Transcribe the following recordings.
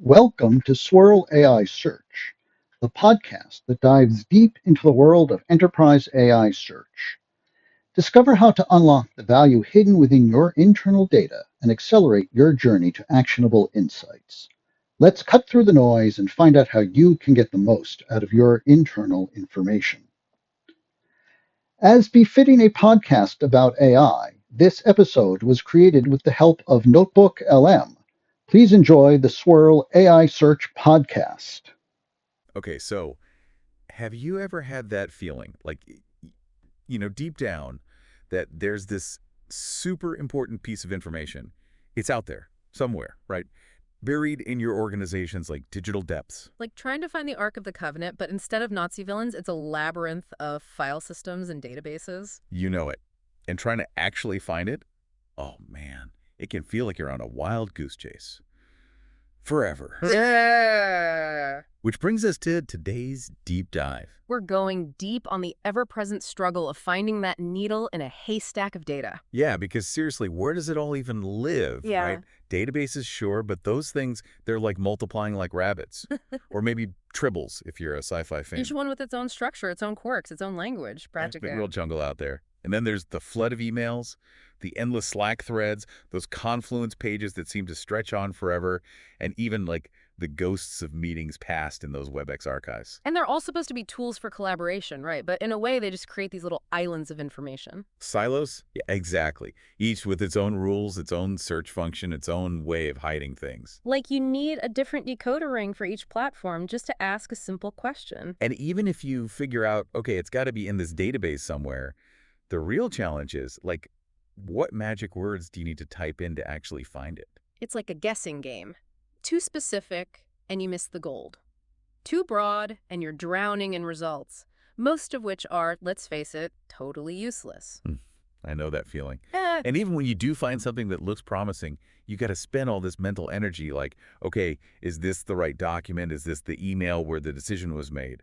Welcome to Swirl AI Search, the podcast that dives deep into the world of enterprise AI search. Discover how to unlock the value hidden within your internal data and accelerate your journey to actionable insights. Let's cut through the noise and find out how you can get the most out of your internal information. As befitting a podcast about AI, this episode was created with the help of Notebook LM. Please enjoy the Swirl AI Search podcast. Okay, so have you ever had that feeling, like, deep down, that there's this super important piece of information? It's out there somewhere, right? Buried in your organization's like digital depths. Like trying to find the Ark of the Covenant, but instead of Nazi villains, it's a labyrinth of file systems and databases. You know it. And trying to actually find it, oh man, it can feel like you're on a wild goose chase. Forever. Yeah. Which brings us to today's deep dive. We're going deep on the ever-present struggle of finding that needle in a haystack of data. Yeah, because seriously, where does it all even live, Yeah. right? Databases, sure, but those things, they're like multiplying like rabbits. Or maybe tribbles, if you're a sci-fi fan. Each one with its own structure, its own quirks, its own language, Big practically. real jungle out there. And then there's the flood of emails, the endless Slack threads, those Confluence pages that seem to stretch on forever, and even like the ghosts of meetings past in those WebEx archives. And they're all supposed to be tools for collaboration, right? But in a way, they just create these little islands of information. Silos? Yeah, exactly. Each with its own rules, its own search function, its own way of hiding things. Like you need a different decoder ring for each platform just to ask a simple question. And even if you figure out, okay, it's got to be in this database somewhere, the real challenge is, like, what magic words do you need to type in to actually find it? It's like a guessing game. Too specific, and you miss the gold. Too broad, and you're drowning in results, most of which are, let's face it, totally useless. I know that feeling. Eh, And even when you do find something that looks promising, you got to spend all this mental energy like, okay, is this the right document? Is this the email where the decision was made?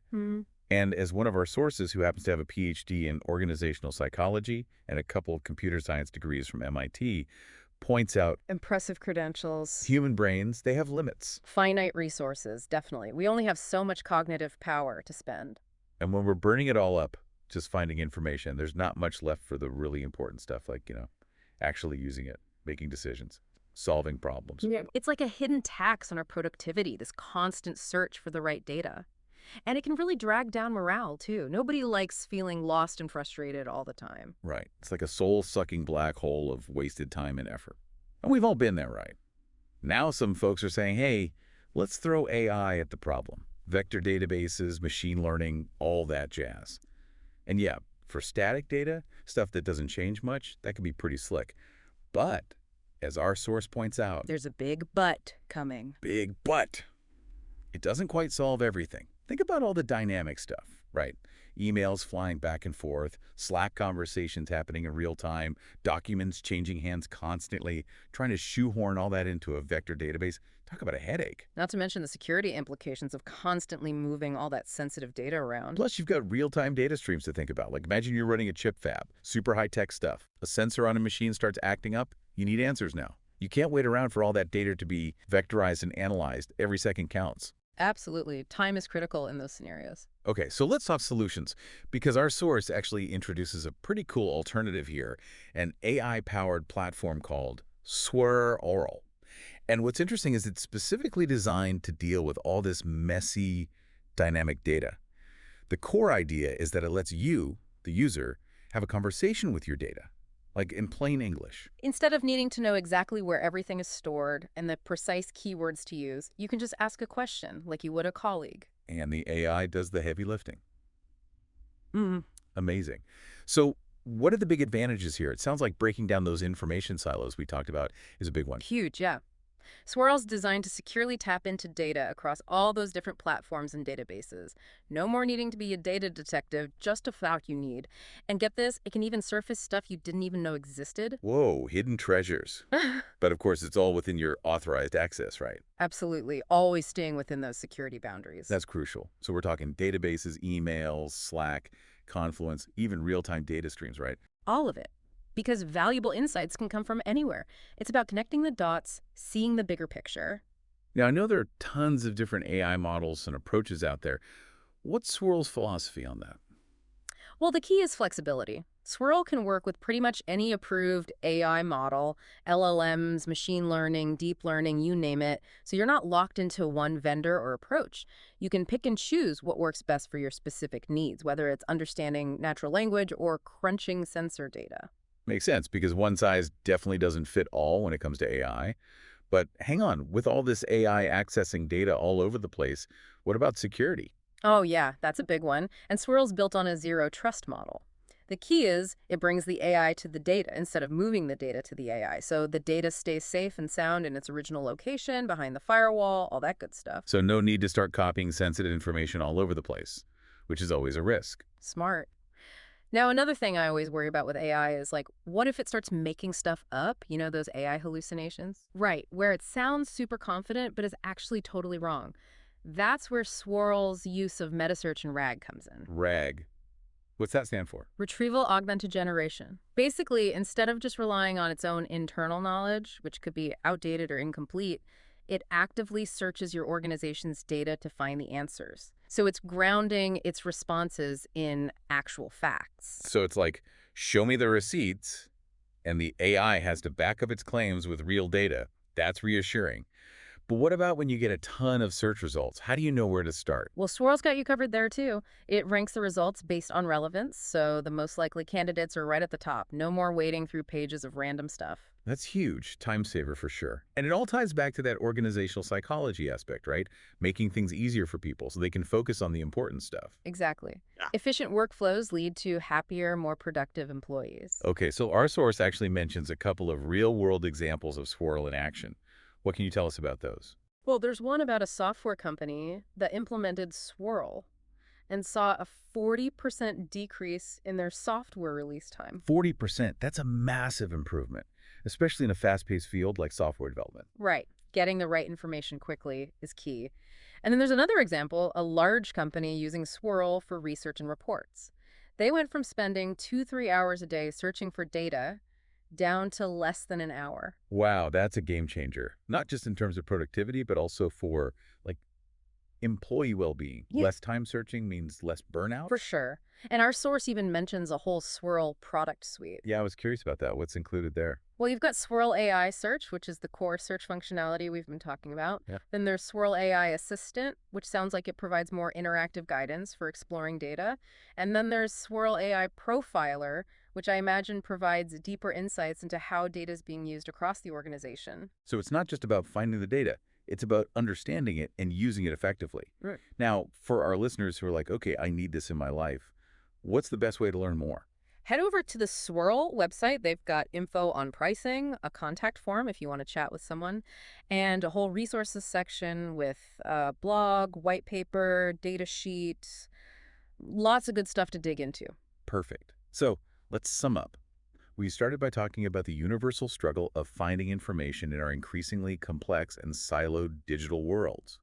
And as one of our sources who happens to have a PhD in organizational psychology and a couple of computer science degrees from MIT, points out, Impressive credentials. human brains, they have limits. Finite resources, definitely. We only have so much cognitive power to spend. And when we're burning it all up, just finding information, there's not much left for the really important stuff like, actually using it, making decisions, solving problems. Yeah. It's like a hidden tax on our productivity, this constant search for the right data. And it can really drag down morale, too. Nobody likes feeling lost and frustrated all the time. Right. It's like a soul-sucking black hole of wasted time and effort. And we've all been there, right? Now some folks are saying, hey, let's throw AI at the problem. Vector databases, machine learning, all that jazz. And yeah, for static data, stuff that doesn't change much, that can be pretty slick. But, as our source points out, There's a big but coming. big but, it doesn't quite solve everything. Think about all the dynamic stuff, right? Emails flying back and forth, Slack conversations happening in real time, documents changing hands constantly, trying to shoehorn all that into a vector database. Talk about a headache. Not to mention the security implications of constantly moving all that sensitive data around. Plus, you've got real-time data streams to think about. Like, imagine you're running a chip fab, super high-tech stuff. A sensor on a machine starts acting up. You need answers now. You can't wait around for all that data to be vectorized and analyzed. Every second counts. Absolutely. Time is critical in those scenarios. Okay, so let's talk solutions, because our source actually introduces a pretty cool alternative here, an AI-powered platform called Swirl. And what's interesting is it's specifically designed to deal with all this messy, dynamic data. The core idea is that it lets you, the user, have a conversation with your data, like in plain English. Instead of needing to know exactly where everything is stored and the precise keywords to use, you can just ask a question like you would a colleague. And the AI does the heavy lifting. Mm. Amazing. So what are the big advantages here? It sounds like breaking down those information silos we talked about is a big one. Huge, yeah. Swirl's designed to securely tap into data across all those different platforms and databases. No more needing to be a data detective, just a fact you need. And get this, it can even surface stuff you didn't even know existed. Whoa, hidden treasures. But of course, it's all within your authorized access, right? Absolutely, always staying within those security boundaries. That's crucial. So we're talking databases, emails, Slack, Confluence, even real-time data streams, right? All of it. Because valuable insights can come from anywhere. It's about connecting the dots, seeing the bigger picture. Now, I know there are tons of different AI models and approaches out there. What's Swirl's philosophy on that? Well, the key is flexibility. Swirl can work with pretty much any approved AI model, LLMs, machine learning, deep learning, you name it. So you're not locked into one vendor or approach. You can pick and choose what works best for your specific needs, whether it's understanding natural language or crunching sensor data. Makes sense, because one size definitely doesn't fit all when it comes to AI. But hang on, with all this AI accessing data all over the place, what about security? Oh, yeah, that's a big one. And Swirl's built on a zero trust model. The key is it brings the AI to the data instead of moving the data to the AI. So the data stays safe and sound in its original location, behind the firewall, all that good stuff. So no need to start copying sensitive information all over the place, which is always a risk. Smart. Now, another thing I always worry about with AI is like, what if it starts making stuff up? You know, those AI hallucinations? Right, where it sounds super confident, but is actually totally wrong. That's where Swirl's use of metasearch and RAG comes in. RAG. What's that stand for? Retrieval augmented generation. Basically, instead of just relying on its own internal knowledge, which could be outdated or incomplete, it actively searches your organization's data to find the answers. So it's grounding its responses in actual facts. So it's like, show me the receipts, and the AI has to back up its claims with real data. That's reassuring. But what about when you get a ton of search results? How do you know where to start? Well, Swirl's got you covered there too. It ranks the results based on relevance, so the most likely candidates are right at the top. No more wading through pages of random stuff. That's huge. Time saver for sure. And it all ties back to that organizational psychology aspect, right? Making things easier for people so they can focus on the important stuff. Exactly. Efficient workflows lead to happier, more productive employees. Okay, so our source actually mentions a couple of real-world examples of Swirl in action. What can you tell us about those? Well, there's one about a software company that implemented Swirl and saw a 40% decrease in their software release time. 40%, that's a massive improvement, especially in a fast-paced field like software development. Right. Getting the right information quickly is key. And then there's another example, a large company using Swirl for research and reports. They went from spending 2-3 hours a day searching for data down to less than an hour. Wow, that's a game changer. Not just in terms of productivity, but also for like employee well-being. Yeah. Less time searching means less burnout? For sure. And our source even mentions a whole Swirl product suite. Yeah, I was curious about that. What's included there? Well, you've got Swirl AI Search, which is the core search functionality we've been talking about. Yeah. Then there's Swirl AI Assistant, which sounds like it provides more interactive guidance for exploring data. And then there's Swirl AI Profiler, which I imagine provides deeper insights into how data is being used across the organization. So it's not just about finding the data. It's about understanding it and using it effectively. Right. Now, for our listeners who are like, okay, I need this in my life, what's the best way to learn more? Head over to the Swirl website. They've got info on pricing, a contact form if you want to chat with someone, and a whole resources section with a blog, white paper, data sheet, lots of good stuff to dig into. Perfect. So let's sum up. We started by talking about the universal struggle of finding information in our increasingly complex and siloed digital worlds.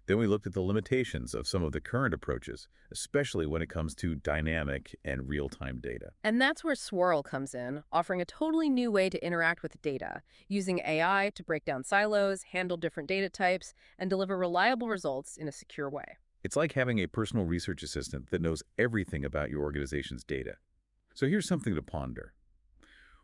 Then we looked at the limitations of some of the current approaches, especially when it comes to dynamic and real-time data. And that's where Swirl comes in, offering a totally new way to interact with data, using AI to break down silos, handle different data types, and deliver reliable results in a secure way. It's like having a personal research assistant that knows everything about your organization's data. So here's something to ponder.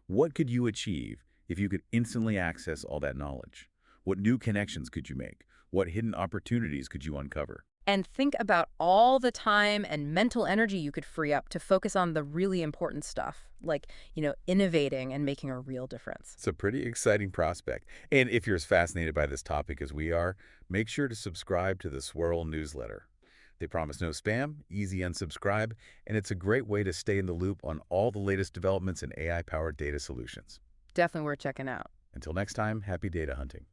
What could you achieve if you could instantly access all that knowledge? What new connections could you make? What hidden opportunities could you uncover? And think about all the time and mental energy you could free up to focus on the really important stuff, like, innovating and making a real difference. It's a pretty exciting prospect. And if you're as fascinated by this topic as we are, make sure to subscribe to the Swirl newsletter. They promise no spam, easy unsubscribe, and it's a great way to stay in the loop on all the latest developments in AI-powered data solutions. Definitely worth checking out. Until next time, happy data hunting.